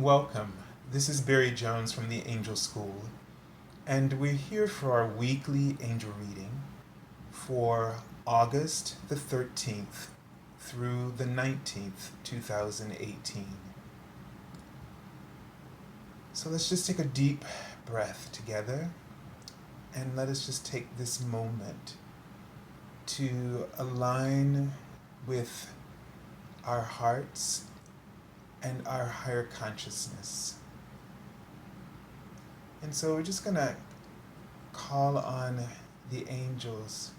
Welcome. This is Barry Jones from the Angel School, and we're here for our weekly angel reading for August the 13th through the 19th, 2018. So let's just take a deep breath together and let us just take this moment to align with our hearts and our higher consciousness. And so we're just going to call on the angels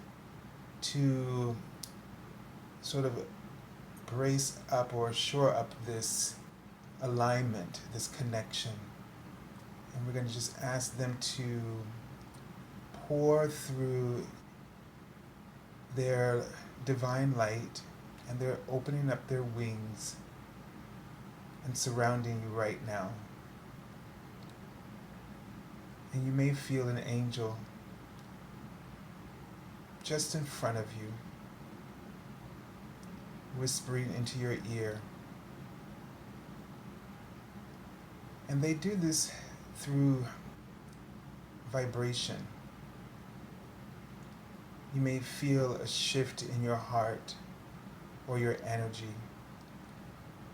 to sort of brace up or shore up this alignment, this connection. And we're going to just ask them to pour through their divine light, and they're opening up their wings and surrounding you right now. And you may feel an angel just in front of you, whispering into your ear. And they do this through vibration. You may feel a shift in your heart or your energy.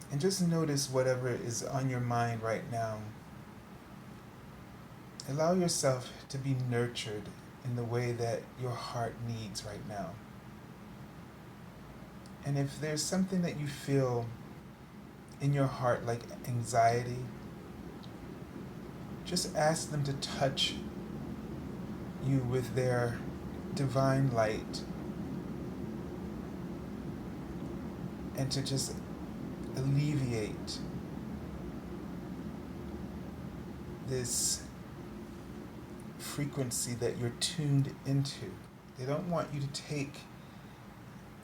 And just notice whatever is on your mind right now. Allow yourself to be nurtured in the way that your heart needs right now. And if there's something that you feel in your heart like anxiety, just ask them to touch you with their divine light and to just alleviate this frequency that you're tuned into. They don't want you to take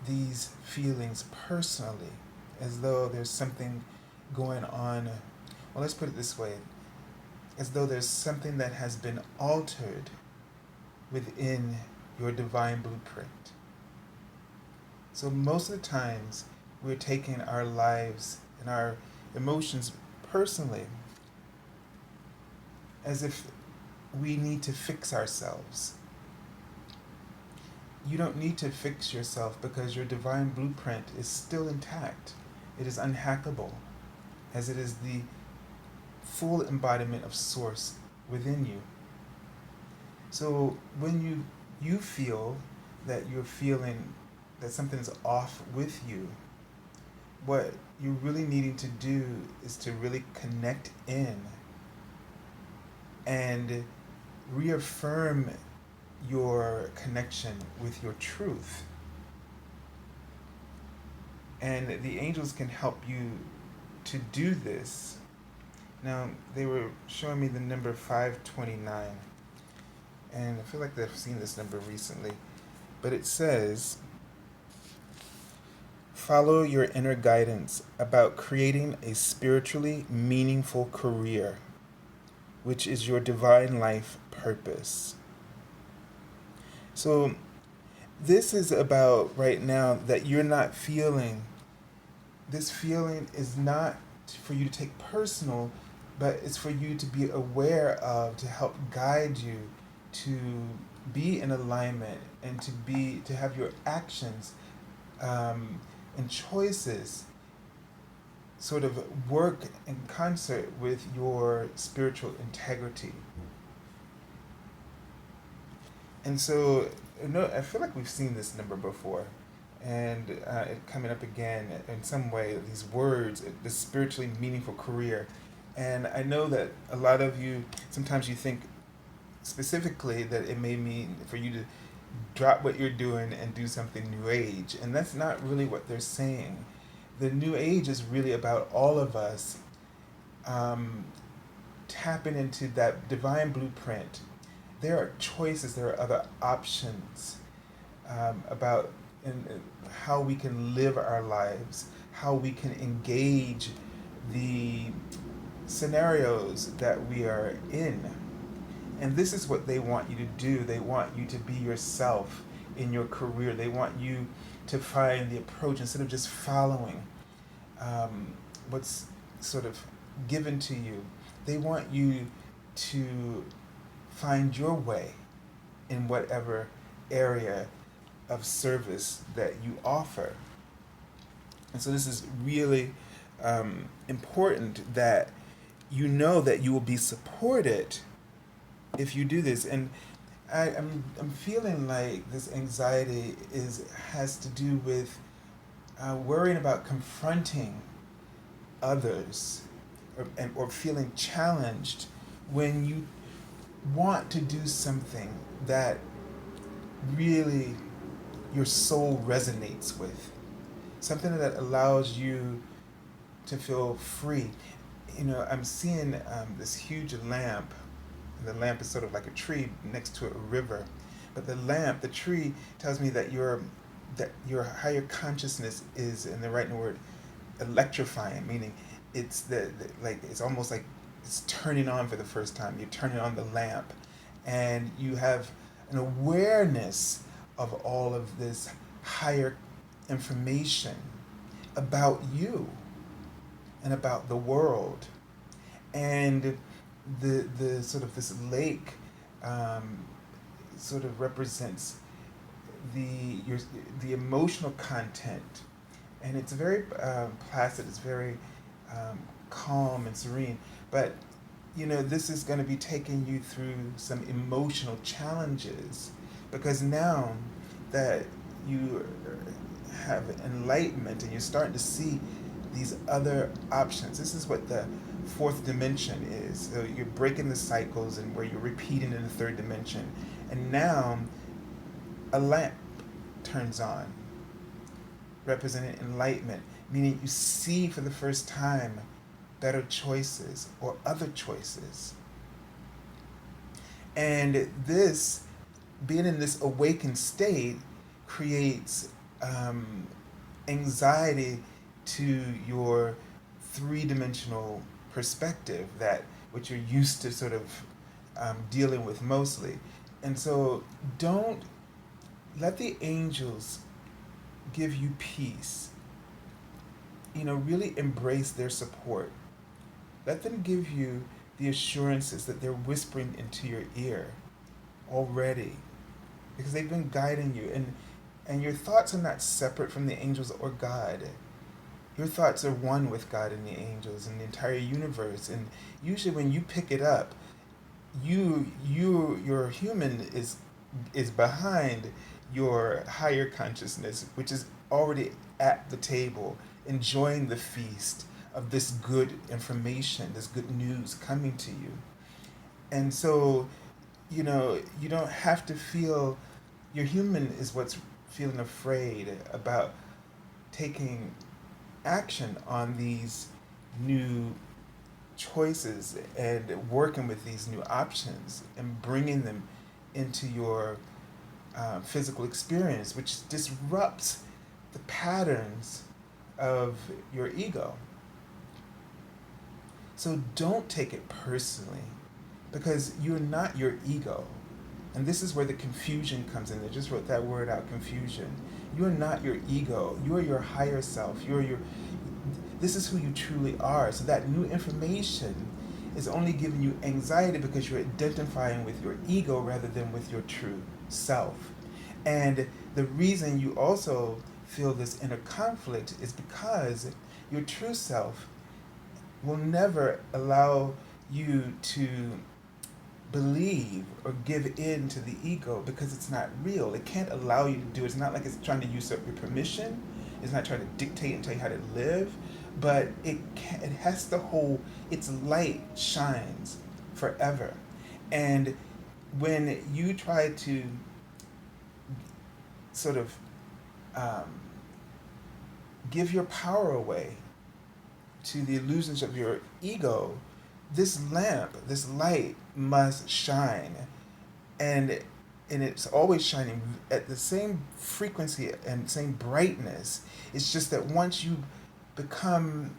these feelings personally, as though there's something going on. Well, let's put it this way, as though there's something that has been altered within your divine blueprint. So most of the times, we're taking our lives and our emotions personally, as if we need to fix ourselves. You don't need to fix yourself because your divine blueprint is still intact. It is unhackable, as it is the full embodiment of Source within you. So when you feel that you're feeling that something is off with you, what you're really needing to do is to really connect in and reaffirm your connection with your truth. And the angels can help you to do this. Now, they were showing me the number 529, and I feel like they've seen this number recently, but it says, follow your inner guidance about creating a spiritually meaningful career, which is your divine life purpose. So this is about right now that you're not feeling. This feeling is not for you to take personal, but it's for you to be aware of, to help guide you to be in alignment and to have your actions and choices sort of work in concert with your spiritual integrity. And so, I feel like we've seen this number before, and it coming up again in some way, these words, this spiritually meaningful career. And I know that a lot of you, sometimes you think specifically that it may mean for you to drop what you're doing and do something new age. And that's not really what they're saying. The new age is really about all of us tapping into that divine blueprint. There are choices, there are other options about how we can live our lives, how we can engage the scenarios that we are in. And this is what they want you to do. They want you to be yourself in your career. They want you to find the approach instead of just following what's sort of given to you. They want you to find your way in whatever area of service that you offer. And so this is really important that you know that you will be supported if you do this. And I'm feeling like this anxiety has to do with worrying about confronting others, or feeling challenged when you want to do something that really your soul resonates with, something that allows you to feel free. I'm seeing this huge lamp. The lamp is sort of like a tree next to a river, but the tree tells me that your higher consciousness is, and they're writing the word electrifying, meaning it's almost like it's turning on for the first time. You're turning on the lamp, and you have an awareness of all of this higher information about you and about the world. And the sort of this lake sort of represents the emotional content, and it's very placid. It's very calm and serene. But this is going to be taking you through some emotional challenges, because now that you have enlightenment and you're starting to see these other options. This is what the fourth dimension is. So you're breaking the cycles, and where you're repeating in the third dimension. And now a lamp turns on, representing enlightenment, meaning you see for the first time better choices or other choices. And this, being in this awakened state, creates anxiety to your three-dimensional perspective, that which you're used to sort of dealing with mostly. And so don't let the angels give you peace. Really embrace their support. Let them give you the assurances that they're whispering into your ear already, because they've been guiding you. And your thoughts are not separate from the angels or God. Your thoughts are one with God and the angels and the entire universe. And usually when you pick it up, your human is behind your higher consciousness, which is already at the table, enjoying the feast of this good information, this good news coming to you. And so, you don't have to feel, your human is what's feeling afraid about taking action on these new choices and working with these new options and bringing them into your physical experience, which disrupts the patterns of your ego. So don't take it personally, because you're not your ego. And this is where the confusion comes in. I just wrote that word out, confusion. You are not your ego. You are your higher self. This is who you truly are. So that new information is only giving you anxiety because you're identifying with your ego rather than with your true self. And the reason you also feel this inner conflict is because your true self will never allow you to believe or give in to the ego, because it's not real. It can't allow you to do it. It's not like it's trying to usurp your permission. It's not trying to dictate and tell you how to live, but it has to hold, its light shines forever. And when you try to sort of give your power away to the illusions of your ego, this lamp, this light must shine. And it's always shining at the same frequency and same brightness. It's just that once you become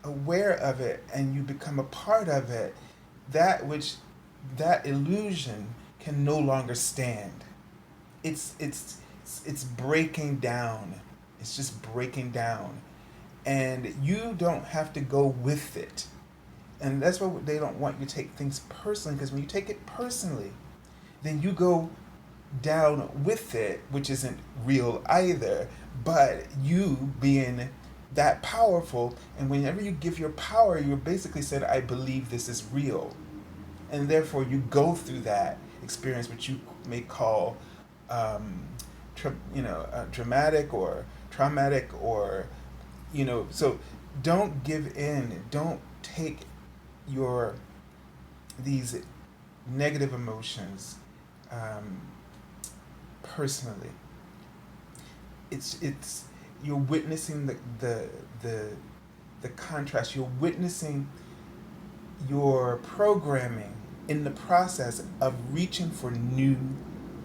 aware of it and you become a part of it, that illusion can no longer stand. It's breaking down. It's just breaking down. And you don't have to go with it. And that's why they don't want you to take things personally, because when you take it personally, then you go down with it, which isn't real either. But you being that powerful, and whenever you give your power, you basically said, I believe this is real. And therefore, you go through that experience, which you may call, dramatic or traumatic, or, so don't give in. Don't take your these negative emotions um, personally. It's you're witnessing the the contrast. You're witnessing your programming in the process of reaching for new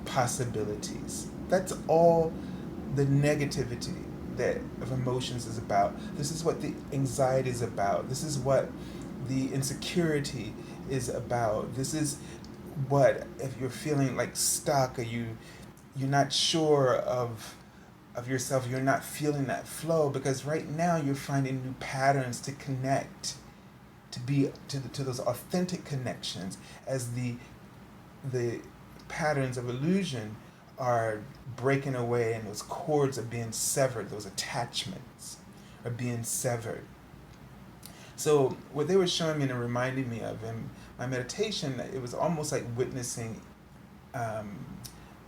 possibilities. That's all the negativity that of emotions is about. This is what the anxiety is about. This is what the insecurity is about. This is what, if you're feeling like stuck, or you're not sure of yourself, you're not feeling that flow, because right now you're finding new patterns to connect, to be to those authentic connections, as the patterns of illusion are breaking away, and those cords are being severed, those attachments are being severed. So what they were showing me and reminding me of in my meditation, it was almost like witnessing um,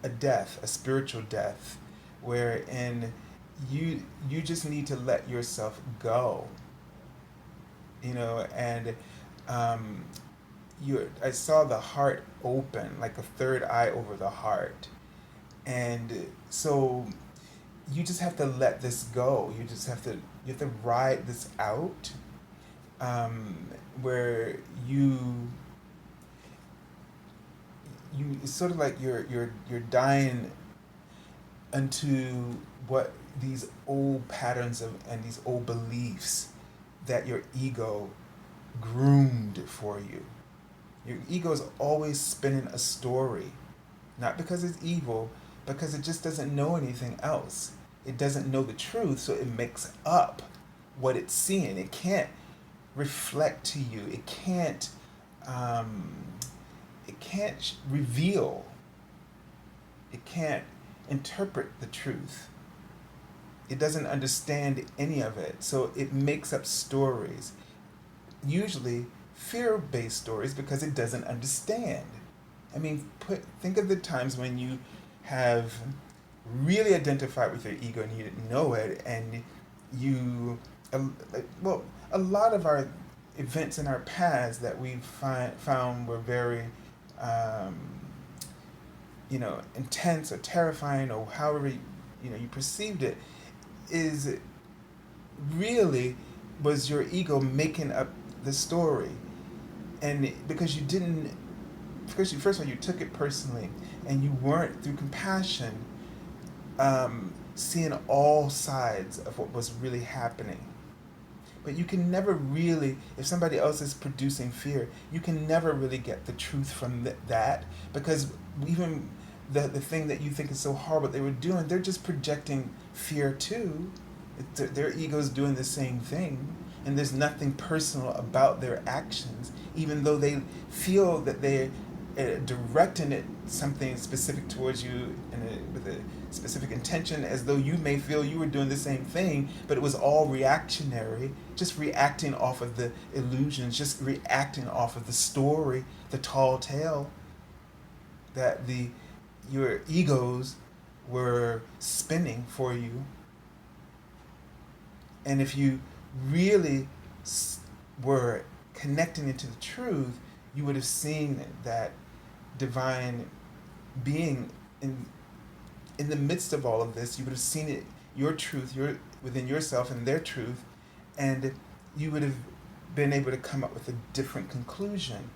a death, a spiritual death, wherein you just need to let yourself go, and um, I saw the heart open, like a third eye over the heart, and so you just have to let this go. You have to ride this out, where it's sort of like you're dying unto what these old patterns and these old beliefs that your ego groomed for you. Your ego is always spinning a story, not because it's evil, because it just doesn't know anything else. It doesn't know the truth, so it makes up what it's seeing. It can't reflect to you. It can't. It can't reveal. It can't interpret the truth. It doesn't understand any of it, so it makes up stories. Usually fear-based stories, because it doesn't understand. I mean, think of the times when you have really identified with your ego and you didn't know it, and you, well, a lot of our events in our past that we found were very, um, intense or terrifying, or however you perceived it, is really was your ego making up the story. And because you didn't, because first of all, you took it personally, and you weren't, through compassion, seeing all sides of what was really happening. But you can never really, if somebody else is producing fear, you can never really get the truth from that, because even the thing that you think is so horrible they were doing, they're just projecting fear too. Their ego's doing the same thing, and there's nothing personal about their actions, even though they feel that they're directing it something specific towards you, with a specific intention, as though you may feel you were doing the same thing, but it was all reactionary, just reacting off of the illusions, just reacting off of the story, the tall tale that your egos were spinning for you. And if you really were connecting into the truth, you would have seen that divine being in the midst of all of this. You would have seen it, your truth, within yourself and their truth, and you would have been able to come up with a different conclusion,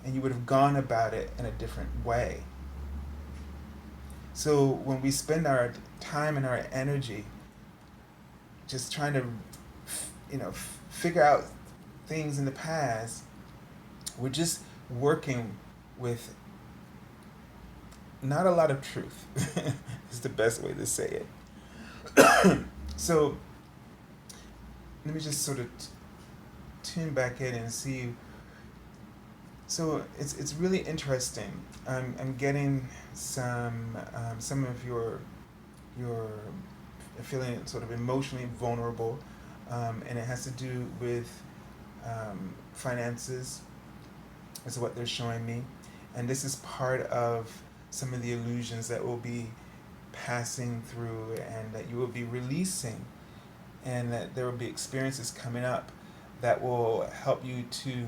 and you would have gone about it in a different way. So when we spend our time and our energy just trying to, figure out things in the past, we're just working with not a lot of truth. Is the best way to say it. So let me just sort of tune back in and see. So it's really interesting. I'm getting some of your feeling sort of emotionally vulnerable, and it has to do with finances. Is what they're showing me, and this is part of some of the illusions that will be passing through, and that you will be releasing, and that there will be experiences coming up that will help you to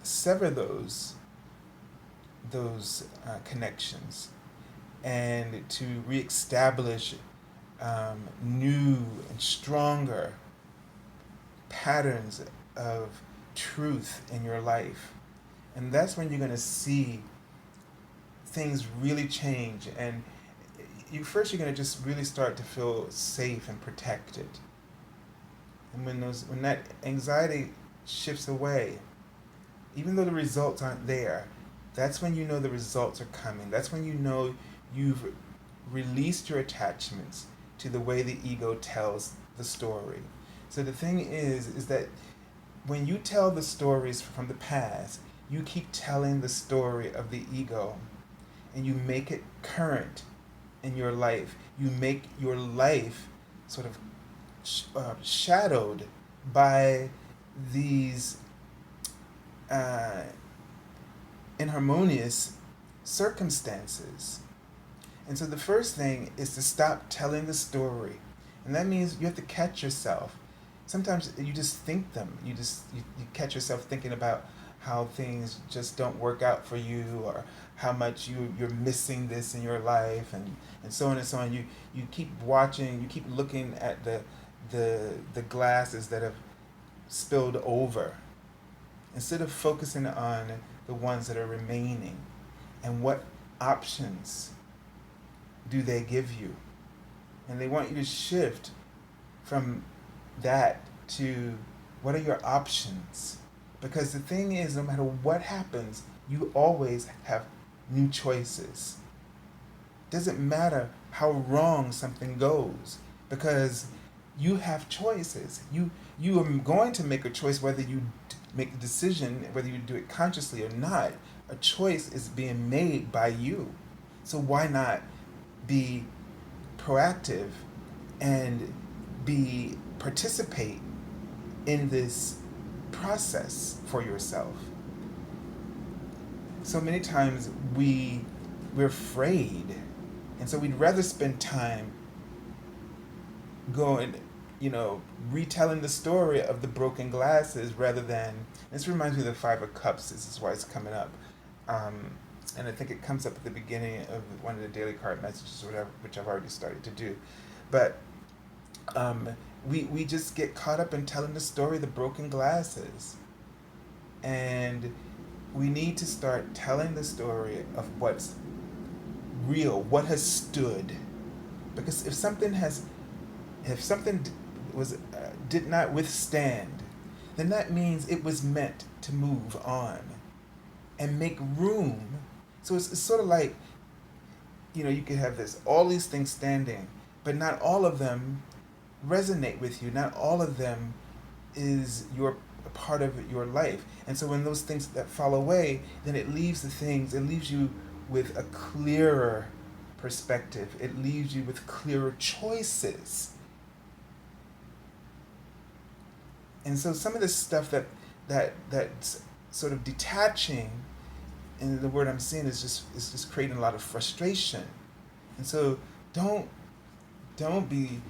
sever those connections, and to reestablish new and stronger patterns of truth in your life. And that's when you're going to see things really change. And you're going to just really start to feel safe and protected. And when that anxiety shifts away, even though the results aren't there, that's when you know the results are coming. That's when you know you've released your attachments to the way the ego tells the story. So the thing is that when you tell the stories from the past, you keep telling the story of the ego, and you make it current in your life. You make your life sort of shadowed by these inharmonious circumstances. And so the first thing is to stop telling the story. And that means you have to catch yourself. Sometimes you just think them. You catch yourself thinking about how things just don't work out for you, or how much you're missing this in your life, and so on and so on. You keep watching, you keep looking at the glasses that have spilled over, instead of focusing on the ones that are remaining, and what options do they give you. And they want you to shift from that to what are your options. Because the thing is, no matter what happens, you always have new choices. Doesn't matter how wrong something goes, because you have choices. You are going to make a choice, whether you make the decision, whether you do it consciously or not. A choice is being made by you. So why not be proactive and participate in this process for yourself? So many times we're afraid, and so we'd rather spend time going, retelling the story of the broken glasses, rather than, this reminds me of the Five of Cups. This is why it's coming up. And I think it comes up at the beginning of one of the daily card messages, or whatever, which I've already started to do. But we just get caught up in telling the story of the broken glasses. And we need to start telling the story of what's real, what has stood. Because if something did not withstand, then that means it was meant to move on and make room. So it's sort of like, you could have all these things standing, but not all of them resonate with you. Not all of them is a part of your life. And so when those things that fall away, then it leaves you with a clearer perspective. It leaves you with clearer choices. And so some of this stuff that's sort of detaching, and the word I'm seeing is just creating a lot of frustration. And so don't be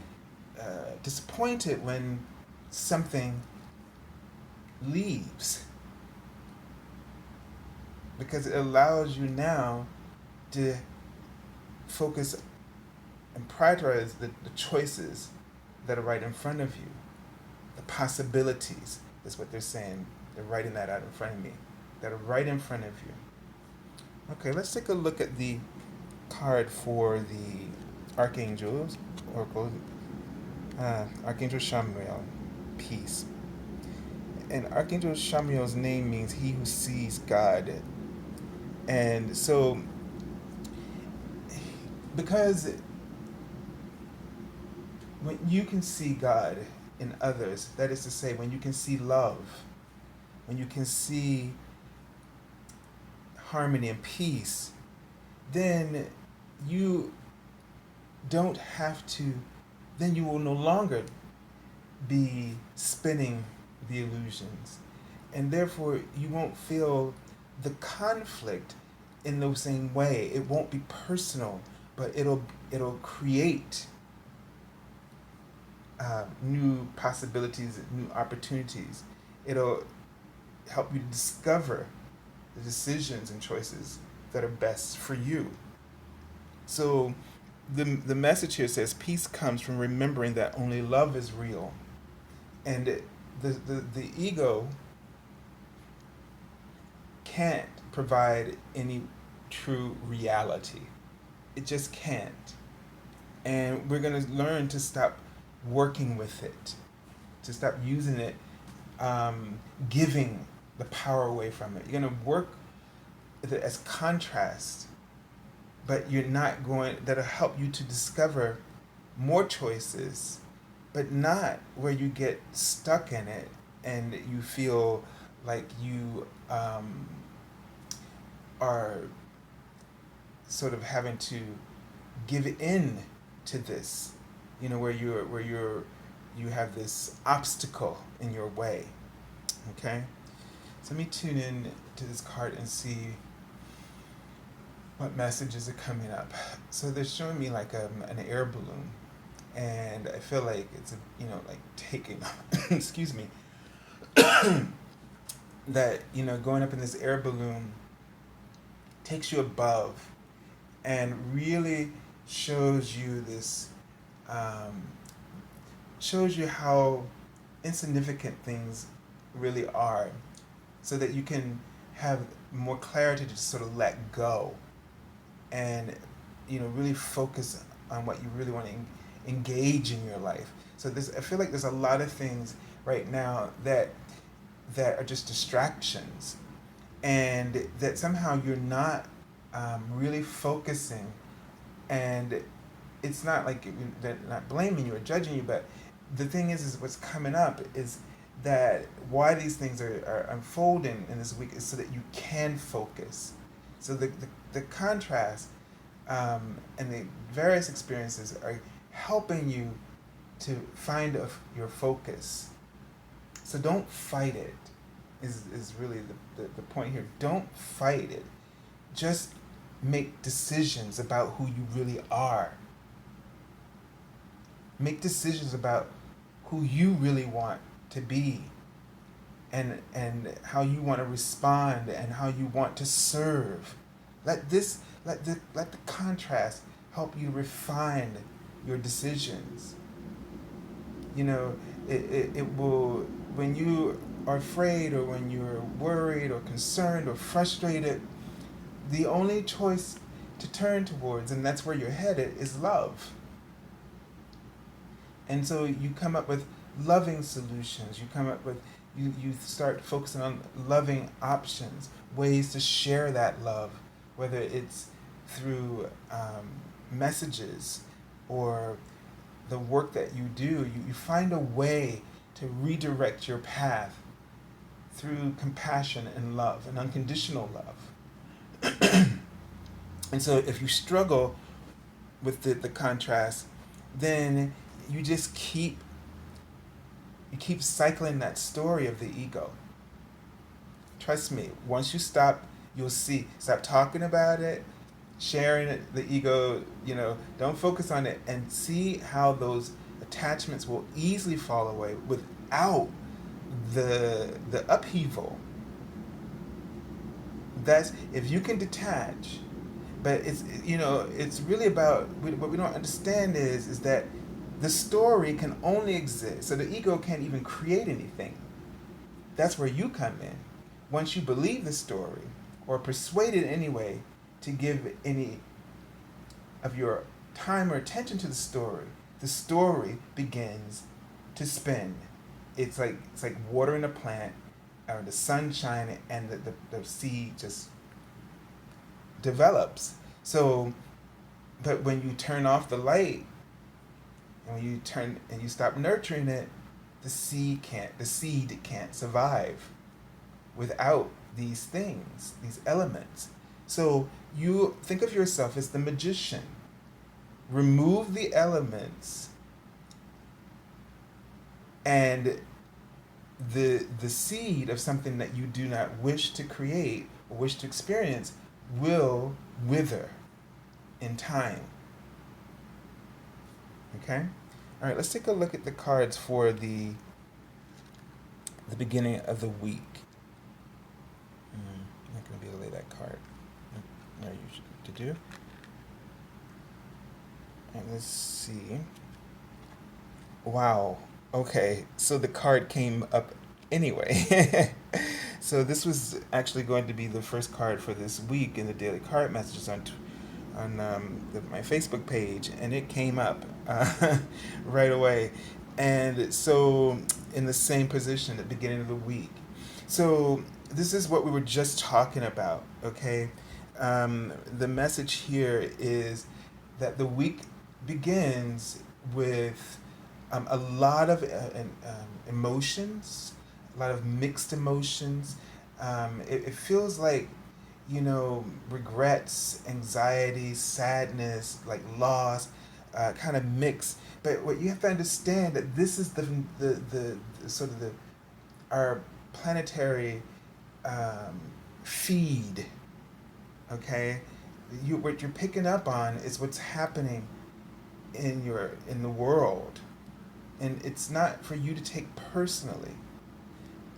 disappointed when something leaves, because it allows you now to focus and prioritize the choices that are right in front of you. The possibilities is what they're saying. They're writing that out in front of me, that are right in front of you. Okay, let's take a look at the card for the Archangels, Oracle, Archangel Chamuel, peace. And Archangel Chamuel's name means he who sees God. And so, because when you can see God, in others, that is to say, when you can see love, when you can see harmony and peace, then you don't have to, then you will no longer be spinning the illusions. And therefore, you won't feel the conflict in the same way. It won't be personal, but it'll create new possibilities, new opportunities. It'll help you to discover the decisions and choices that are best for you. So the message here says peace comes from remembering that only love is real. And the ego can't provide any true reality. It just can't. And we're going to learn to stop working with it, to stop using it, giving the power away from it. You're going to work with it as contrast, but you're not going, that'll help you to discover more choices, but not where you get stuck in it and you feel like you are sort of having to give in to this, where you have this obstacle in your way. Okay, so let me tune in to this card and see what messages are coming up. So they're showing me like an air balloon, and I feel like it's like taking excuse me that going up in this air balloon takes you above and really shows you this shows you how insignificant things really are, so that you can have more clarity to sort of let go and really focus on what you really want to engage in your life. So I feel like there's a lot of things right now that are just distractions, and that somehow you're not really focusing. And it's not like they're not blaming you or judging you, but the thing is what's coming up is that why these things are unfolding in this week is so that you can focus. So the contrast and the various experiences are helping you to find your focus. So don't fight it, is really the point here. Don't fight it. Just make decisions about who you really are. Make decisions about who you really want to be, and how you want to respond and how you want to serve. Let the contrast help you refine your decisions. It will, when you are afraid or when you're worried or concerned or frustrated, the only choice to turn towards, and that's where you're headed, is love. And so you come up with loving solutions. You come up with, you start focusing on loving options, ways to share that love, whether it's through messages or the work that you do. You find a way to redirect your path through compassion and love and unconditional love. And so if you struggle with the contrast, then you just keep cycling that story of the ego. Trust me, once you stop, you'll see. Stop talking about it, sharing it, the ego, don't focus on it, and see how those attachments will easily fall away without the upheaval. That's if you can detach. But it's really about, what we don't understand is that the story can only exist. So the ego can't even create anything. That's where you come in. Once you believe the story, or persuaded anyway to give any of your time or attention to the story begins to spin. It's like watering a plant, or the sun shining, and the seed just develops. So, but when you turn off the light, and when you stop nurturing it, the seed can't survive without these things, these elements. So you think of yourself as the magician. Remove the elements, and the seed of something that you do not wish to create or wish to experience will wither in time. Okay? All right, let's take a look at the cards for the beginning of the week. I'm not going to be able to lay that card. No, you should to do. And let's see. Wow. Okay, so the card came up anyway. So this was actually going to be the first card for this week in the daily card messages on my Facebook page, and it came up right away. And so in the same position at the beginning of the week. So this is what we were just talking about, okay? The message here is that the week begins with a lot of emotions, a lot of mixed emotions. It feels like, regrets, anxiety, sadness, like loss, kind of mix. But what you have to understand that this is the sort of our planetary feed. Okay, what you're picking up on is what's happening in the world, and it's not for you to take personally.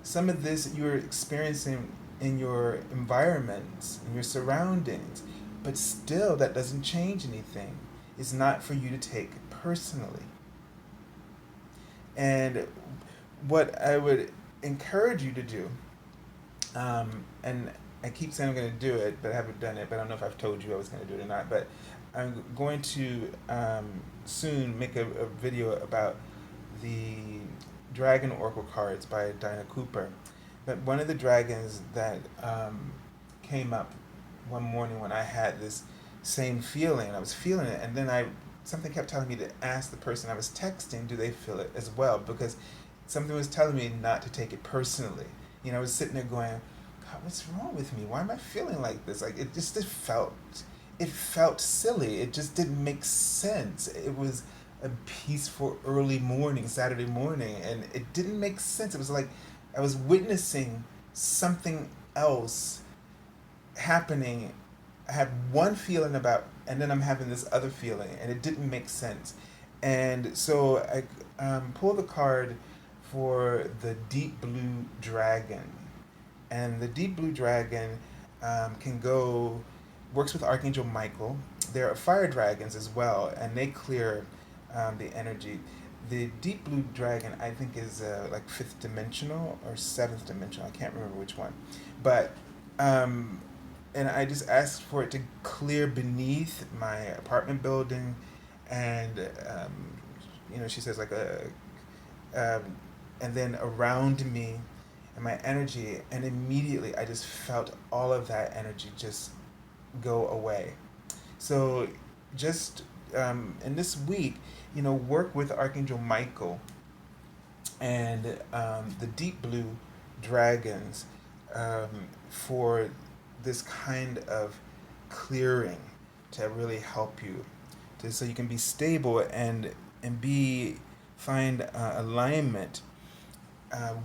Some of this you're experiencing in your environments, in your surroundings, but still that doesn't change anything. It's not for you to take personally. And what I would encourage you to do, and I keep saying I'm going to do it, but I haven't done it, but I don't know if I've told you I was going to do it or not, but I'm going to soon make a video about the Dragon Oracle cards by Dinah Cooper. But one of the dragons that came up one morning when I had this same feeling, I was feeling it, and then something kept telling me to ask the person I was texting, do they feel it as well? Because something was telling me not to take it personally. I was sitting there going, God, what's wrong with me? Why am I feeling like this? Like it felt silly. It just didn't make sense. It was a peaceful early morning, Saturday morning, and it didn't make sense. It was like I was witnessing something else happening. I had one feeling and then I'm having this other feeling, and it didn't make sense. And so I pulled the card for the Deep Blue Dragon. And the Deep Blue Dragon works with Archangel Michael. There are fire dragons as well, and they clear the energy. The Deep Blue Dragon, I think, is like fifth dimensional or seventh dimensional. I can't remember which one. But, and I just asked for it to clear beneath my apartment building. And, she says like and then around me and my energy. And immediately I just felt all of that energy just go away. So just in this week, work with Archangel Michael and the Deep Blue Dragons for this kind of clearing to really help you, so you can be stable and find alignment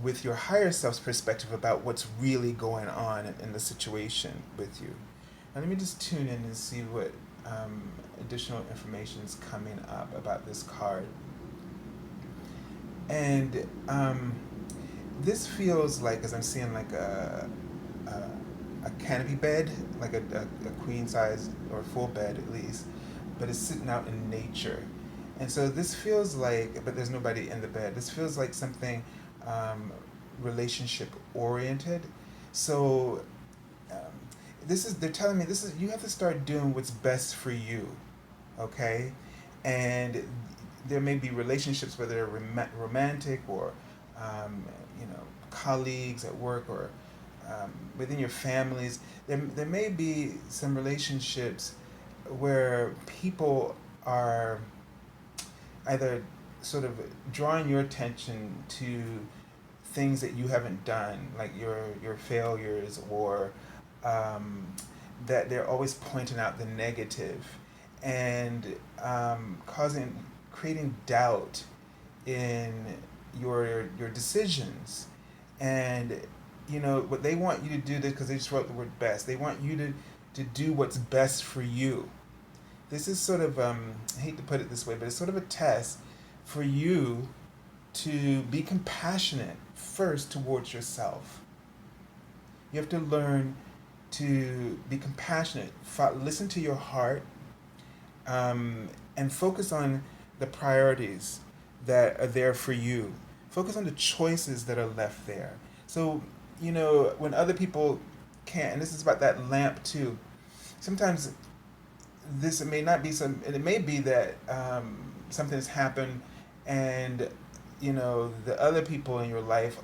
with your higher self's perspective about what's really going on in the situation with you. Now let me just tune in and see what additional information is coming up about this card. And this feels like, as I'm seeing, like a canopy bed, like a queen size or full bed at least, but it's sitting out in nature. And so this feels like, but there's nobody in the bed. This feels like something relationship oriented. So they're telling me you have to start doing what's best for you, okay? And there may be relationships, whether they're romantic or colleagues at work or within your families. There may be some relationships where people are either sort of drawing your attention to things that you haven't done, like your failures, or um, that they're always pointing out the negative, and causing creating doubt in your decisions. And what they want you to do, this because they just wrote the word best, they want you to do what's best for you. This is sort of I hate to put it this way, but it's sort of a test for you to be compassionate first towards yourself. You have to learn to be compassionate. Listen to your heart, and focus on the priorities that are there for you. Focus on the choices that are left there. So, when other people can't, and this is about that lamp too, sometimes this may not be and it may be that something has happened, and the other people in your life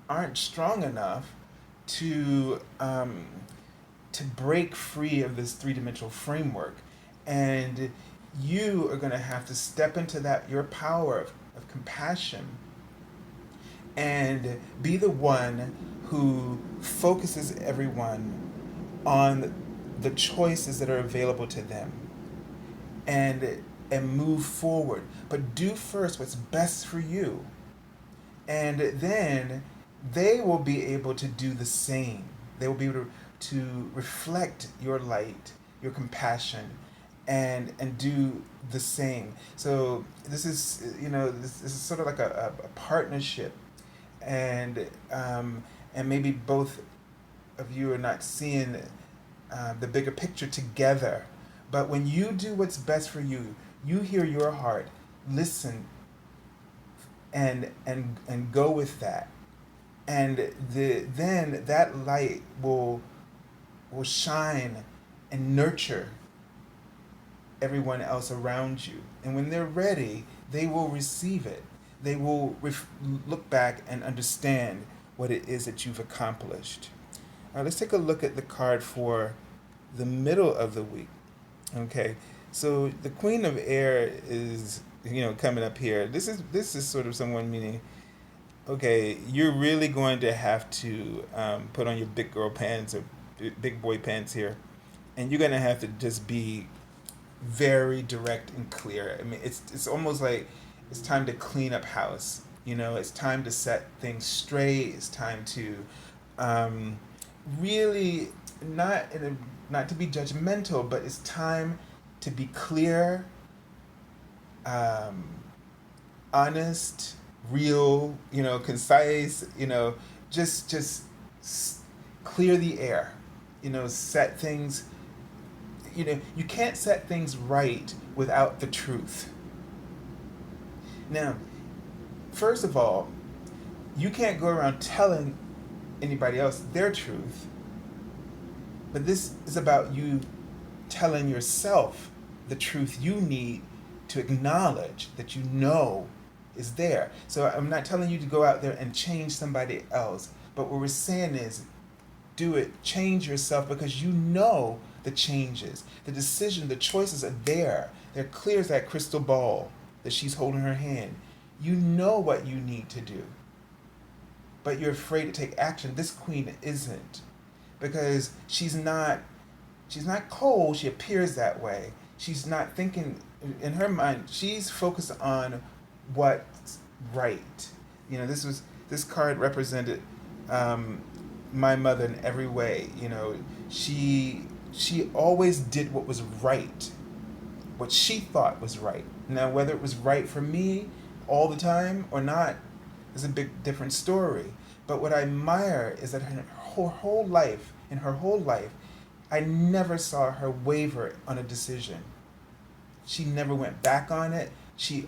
aren't strong enough to break free of this three-dimensional framework, and you are going to have to step into that your power of compassion and be the one who focuses everyone on the choices that are available to them, and move forward. But do first what's best for you, and then they will be able to do the same. They will be able to reflect your light, your compassion, and do the same. So this is this is sort of like a partnership, and maybe both of you are not seeing the bigger picture together. But when you do what's best for you, you hear your heart, listen, and go with that, and then that light will shine and nurture everyone else around you. And when they're ready, they will receive it. They will look back and understand what it is that you've accomplished. Let's take a look at the card for the middle of the week. Okay, so the Queen of Air is coming up here. This is sort of someone meaning, okay, you're really going to have to put on your big girl pants or big boy pants here, and you're going to have to just be very direct and clear. I mean, it's almost like it's time to clean up house. It's time to set things straight. It's time to really not to be judgmental, but it's time to be clear, honest, real, concise. Just clear the air. Set things. You can't set things right without the truth. Now, first of all, you can't go around telling anybody else their truth, but this is about you telling yourself the truth you need to acknowledge that is there. So I'm not telling you to go out there and change somebody else, but what we're saying is do it, change yourself, because the changes, the decision, the choices are there. They're clear as that crystal ball that she's holding in her hand. You know what you need to do, but you're afraid to take action. This queen isn't, because she's not cold. She appears that way. She's not thinking in her mind. She's focused on what's right. This card represented my mother in every way. She always did what was right, what she thought was right. Now, whether it was right for me all the time or not is a big different story. But what I admire is that in her whole life, I never saw her waver on a decision. She never went back on it. She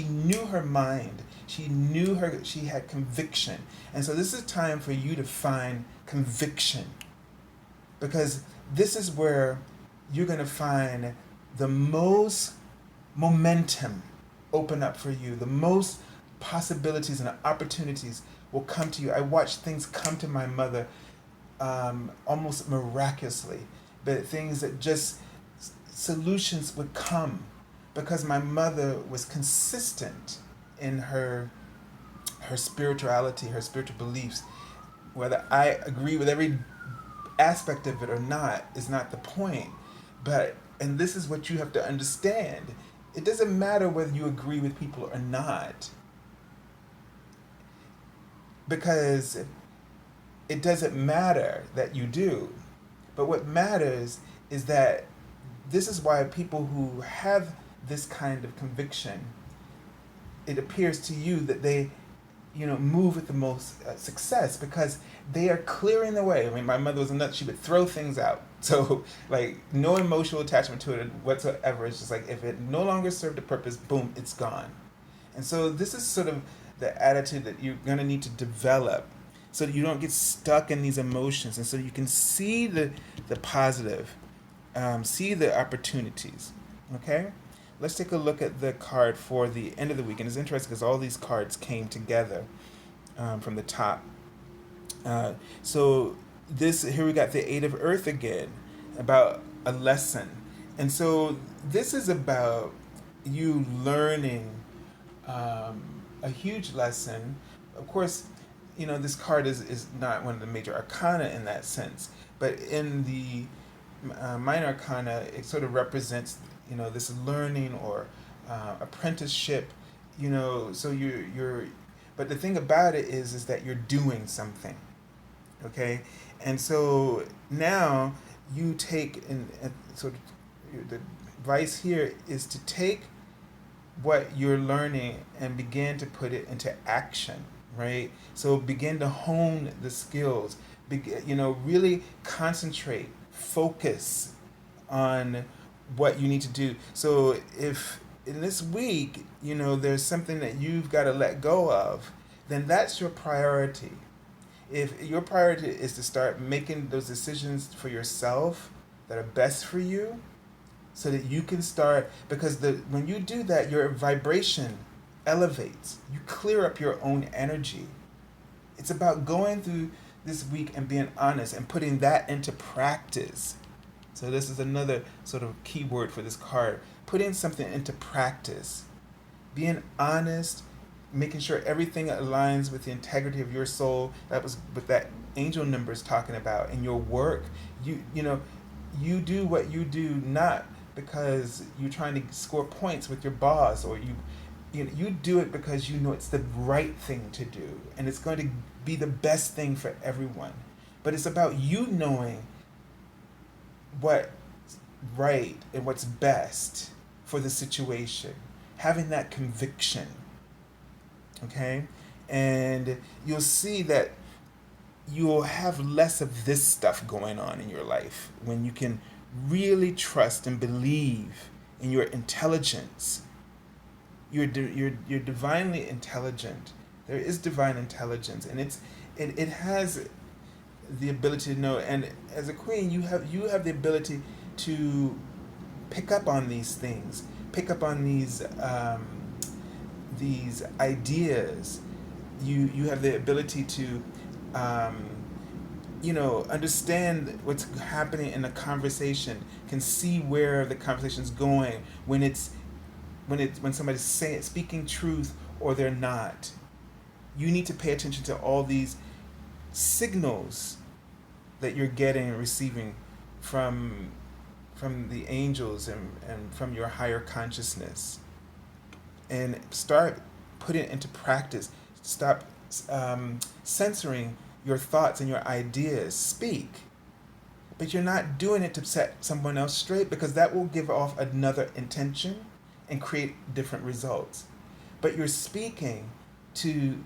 knew her mind. She had conviction. And so this is time for you to find conviction, because this is where you're going to find the most momentum open up for you. The most possibilities and opportunities will come to you. I watched things come to my mother almost miraculously, but things that just solutions would come because my mother was consistent in her spirituality, her spiritual beliefs. Whether I agree with every aspect of it or not is not the point. But, and this is what you have to understand, it doesn't matter whether you agree with people or not, because it doesn't matter that you do. But what matters is that this is why people who have this kind of conviction, it appears to you that they, move with the most success, because they are clearing the way. I mean, my mother was a nut; she would throw things out. So, like, no emotional attachment to it whatsoever. It's just like, if it no longer served a purpose, boom, it's gone. And so this is sort of the attitude that you're going to need to develop, so that you don't get stuck in these emotions, and so you can see the positive, see the opportunities. Okay? Let's take a look at the card for the end of the week. And it's interesting because all these cards came together from the top. So this, here we got the Eight of Earth again, about a lesson. And so this is about you learning a huge lesson. Of course, this card is not one of the major arcana in that sense, but in the minor arcana, it sort of represents, this learning or apprenticeship, so you're, but the thing about it is that you're doing something, okay? And so now you take, and sort of, the advice here is to take what you're learning and begin to put it into action, right? So begin to hone the skills, really concentrate, focus on what you need to do. So if in this week, there's something that you've got to let go of, then that's your priority. If your priority is to start making those decisions for yourself that are best for you, so that you can start, because when you do that, your vibration elevates. You clear up your own energy. It's about going through this week and being honest and putting that into practice. So this is another sort of key word for this card. Putting something into practice. Being honest, making sure everything aligns with the integrity of your soul. That was what that angel number is talking about. In your work, you do what you do not because you're trying to score points with your boss, or you do it because it's the right thing to do, and it's going to be the best thing for everyone. But it's about you knowing what's right and what's best for the situation, having that conviction, okay? And you'll see that you'll have less of this stuff going on in your life when you can really trust and believe in your intelligence. You're divinely intelligent. There is divine intelligence, and it has the ability to know. And as a queen, you have the ability to pick up on these things, pick up on these ideas. You have the ability to understand what's happening in a conversation, can see where the conversation's going when somebody's speaking truth or they're not. You need to pay attention to all these signals that you're getting and receiving from the angels and from your higher consciousness, and start putting it into practice. Stop censoring your thoughts and your ideas. Speak, but you're not doing it to set someone else straight, because that will give off another intention and create different results. But you're speaking to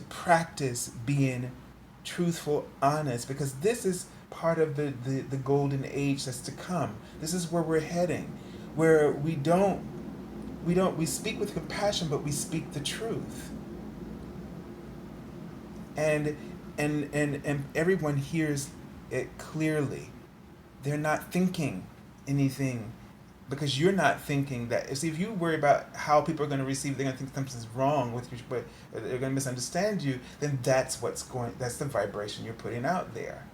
practice being truthful, honest, because this is part of the golden age that's to come. This is where we're heading, where we speak with compassion, but we speak the truth. And everyone hears it clearly. They're not thinking anything, because you're not thinking that. See, if you worry about how people are going to receive, they're going to think something's wrong with you, but they're going to misunderstand you, then that's the vibration you're putting out there.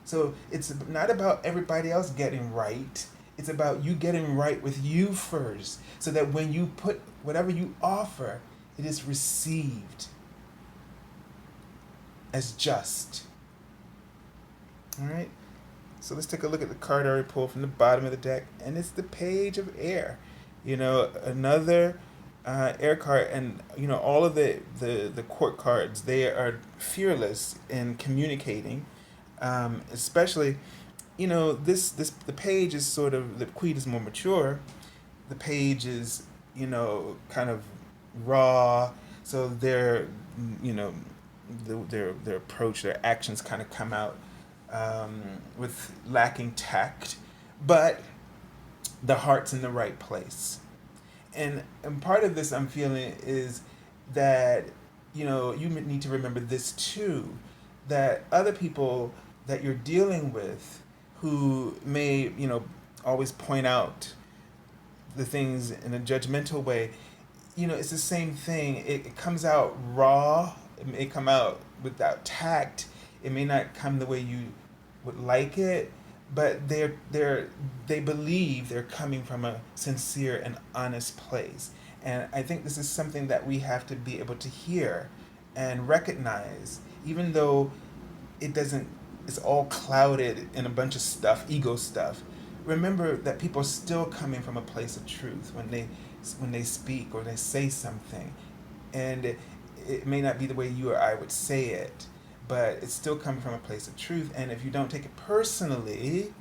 So it's not about everybody else getting right. It's about you getting right with you first, so that when you put whatever you offer, it is received as just. All right? So let's take a look at the card I already pulled from the bottom of the deck, and it's the Page of Air. Another air card, and all of the court cards. They are fearless in communicating, especially. This the Page is sort of, the Queen is more mature. The Page is kind of raw. So you know their approach, their actions kind of come out with lacking tact, but the heart's in the right place. And part of this I'm feeling is that you need to remember this too, that other people that you're dealing with who may always point out the things in a judgmental way, it's the same thing. It comes out raw. It may come out without tact. It may not come the way you would like it, but they believe they're coming from a sincere and honest place. And I think this is something that we have to be able to hear and recognize, even though it doesn't it's all clouded in a bunch of stuff, ego stuff. Remember that people are still coming from a place of truth when they speak or they say something, and it may not be the way you or I would say it, but it's still coming from a place of truth. And if you don't take it personally,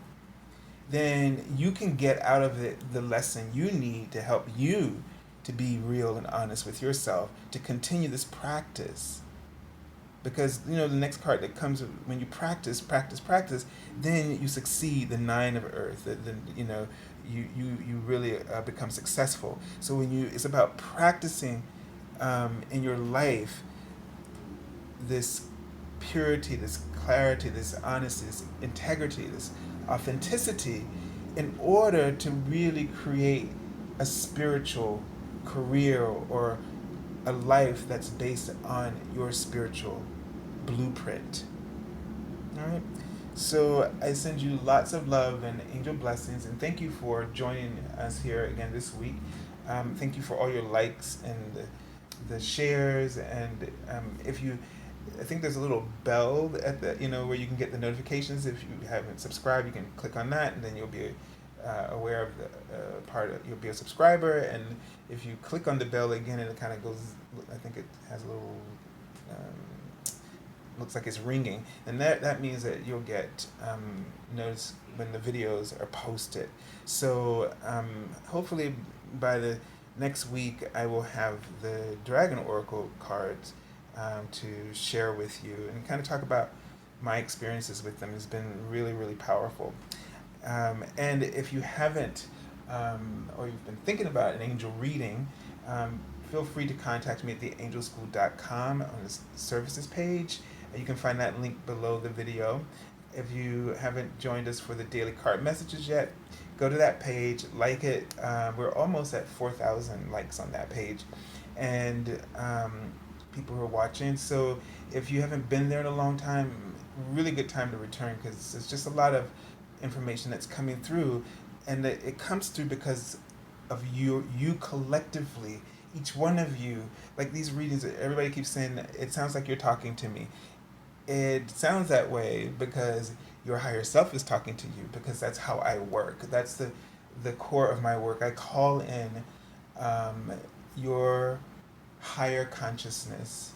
then you can get out of it the lesson you need to help you to be real and honest with yourself, to continue this practice. Because the next card that comes when you practice, then you succeed. The Nine of Earth. Then you really become successful. So it's about practicing in your life this purity, this clarity, this honesty, this integrity, this authenticity, in order to really create a spiritual career or a life that's based on your spiritual blueprint. All right. So I send you lots of love and angel blessings, and thank you for joining us here again this week. Thank you for all your likes and the shares, and I think there's a little bell at the where you can get the notifications. If you haven't subscribed, you can click on that, and then you'll be aware of the you'll be a subscriber. And if you click on the bell again, and it kind of goes, I think it has a little looks like it's ringing, and that means that you'll get notice when the videos are posted. So hopefully by the next week I will have the Dragon Oracle cards to share with you and kind of talk about my experiences with them. It's been really, really powerful. And if you haven't, or you've been thinking about an angel reading, feel free to contact me at theangelschool.com on the services page. You can find that link below the video. If you haven't joined us for the daily card messages yet, go to that page, like it. We're almost at 4,000 likes on that page, and people who are watching. So if you haven't been there in a long time, really good time to return, because it's just a lot of information that's coming through, and it comes through because of you collectively, each one of you. Like these readings, everybody keeps saying, it sounds like you're talking to me. It sounds that way because your higher self is talking to you, because that's how I work. That's the core of my work. I call in your higher consciousness,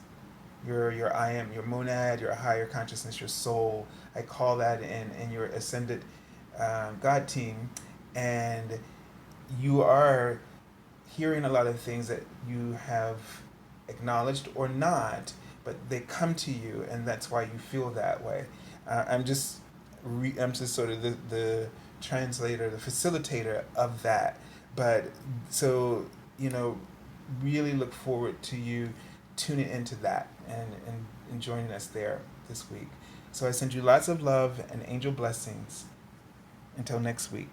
your I am, your monad, your higher consciousness, your soul. I call that in your ascended God team, and you are hearing a lot of things that you have acknowledged or not, but they come to you, and that's why you feel that way. I'm just sort of the translator, the facilitator of that. But so really look forward to you tuning into that and joining us there this week. So I send you lots of love and angel blessings. Until next week.